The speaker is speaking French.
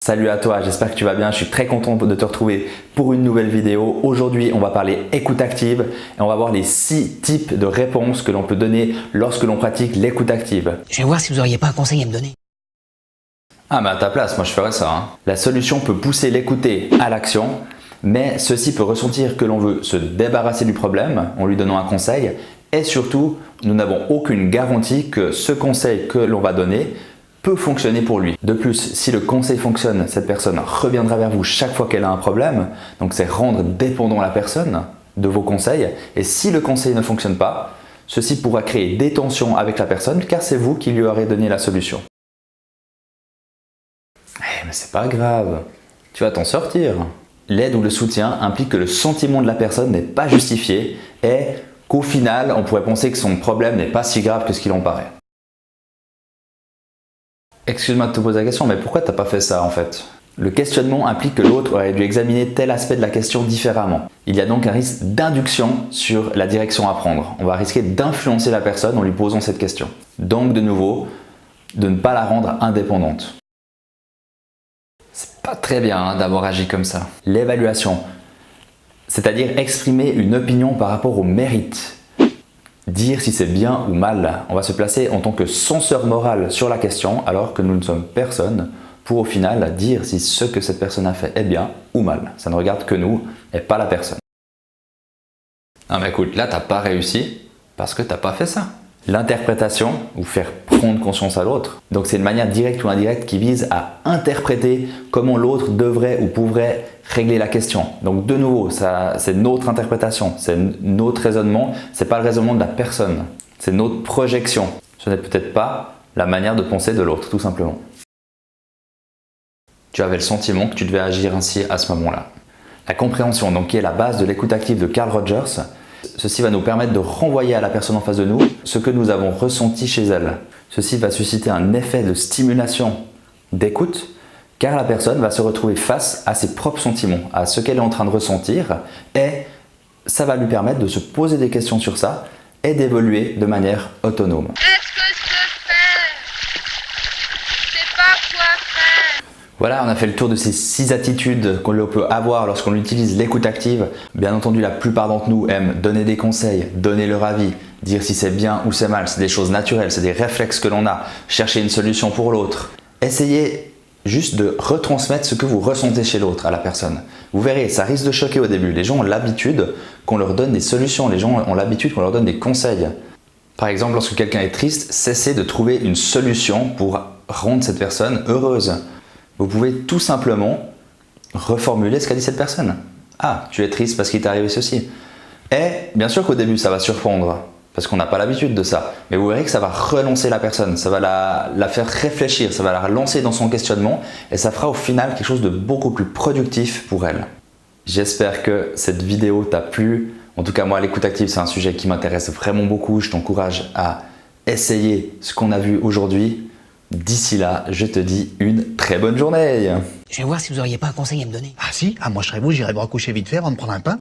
Salut à toi, j'espère que tu vas bien. Je suis très content de te retrouver pour une nouvelle vidéo. Aujourd'hui, on va parler écoute active et on va voir les 6 types de réponses que l'on peut donner lorsque l'on pratique l'écoute active. Je vais voir si vous n'auriez pas un conseil à me donner. Ah mais à ta place, moi je ferais ça. La solution peut pousser l'écouté à l'action, mais ceci peut ressentir que l'on veut se débarrasser du problème en lui donnant un conseil et surtout, nous n'avons aucune garantie que ce conseil que l'on va donner peut fonctionner pour lui. De plus, si le conseil fonctionne, cette personne reviendra vers vous chaque fois qu'elle a un problème. Donc c'est rendre dépendant la personne de vos conseils. Et si le conseil ne fonctionne pas, ceci pourra créer des tensions avec la personne car c'est vous qui lui aurez donné la solution. Mais c'est pas grave, tu vas t'en sortir. L'aide ou le soutien implique que le sentiment de la personne n'est pas justifié et qu'au final, on pourrait penser que son problème n'est pas si grave que ce qu'il en paraît. Excuse-moi de te poser la question, mais pourquoi tu n'as pas fait ça en fait? Le questionnement implique que l'autre aurait dû examiner tel aspect de la question différemment. Il y a donc un risque d'induction sur la direction à prendre. On va risquer d'influencer la personne en lui posant cette question. Donc de nouveau, de ne pas la rendre indépendante. C'est pas très bien d'avoir agi comme ça. L'évaluation, c'est-à-dire exprimer une opinion par rapport au mérite. Dire si c'est bien ou mal. On va se placer en tant que censeur moral sur la question alors que nous ne sommes personne pour au final dire si ce que cette personne a fait est bien ou mal. Ça ne regarde que nous et pas la personne. Non mais écoute, là tu n'as pas réussi parce que tu n'as pas fait ça. L'interprétation ou faire prendre conscience à l'autre. Donc c'est une manière directe ou indirecte qui vise à interpréter comment l'autre devrait ou pourrait régler la question. Donc de nouveau, c'est notre interprétation, c'est notre raisonnement, ce n'est pas le raisonnement de la personne, c'est notre projection. Ce n'est peut-être pas la manière de penser de l'autre, tout simplement. Tu avais le sentiment que tu devais agir ainsi à ce moment-là. La compréhension, donc, qui est la base de l'écoute active de Carl Rogers, ceci va nous permettre de renvoyer à la personne en face de nous ce que nous avons ressenti chez elle. Ceci va susciter un effet de stimulation d'écoute car la personne va se retrouver face à ses propres sentiments, à ce qu'elle est en train de ressentir et ça va lui permettre de se poser des questions sur ça et d'évoluer de manière autonome. Qu'est-ce que je peux faire? Je sais pas quoi faire. Voilà, on a fait le tour de ces 6 attitudes qu'on peut avoir lorsqu'on utilise l'écoute active. Bien entendu, la plupart d'entre nous aiment donner des conseils, donner leur avis, dire si c'est bien ou c'est mal. C'est des choses naturelles, c'est des réflexes que l'on a. Chercher une solution pour l'autre. Essayez juste de retransmettre ce que vous ressentez chez l'autre à la personne. Vous verrez, ça risque de choquer au début. Les gens ont l'habitude qu'on leur donne des solutions. Les gens ont l'habitude qu'on leur donne des conseils. Par exemple, lorsque quelqu'un est triste, cessez de trouver une solution pour rendre cette personne heureuse. Vous pouvez tout simplement reformuler ce qu'a dit cette personne. Ah, tu es triste parce qu'il t'est arrivé ceci. Et bien sûr qu'au début, ça va surprendre parce qu'on n'a pas l'habitude de ça. Mais vous verrez que ça va relancer la personne, ça va la faire réfléchir, ça va la relancer dans son questionnement et ça fera au final quelque chose de beaucoup plus productif pour elle. J'espère que cette vidéo t'a plu. En tout cas, moi, l'écoute active, c'est un sujet qui m'intéresse vraiment beaucoup. Je t'encourage à essayer ce qu'on a vu aujourd'hui. D'ici là, je te dis une très bonne journée. Je vais voir si vous n'auriez pas un conseil à me donner. Ah si, moi je serais vous, j'irais me recoucher vite fait avant de prendre un pain.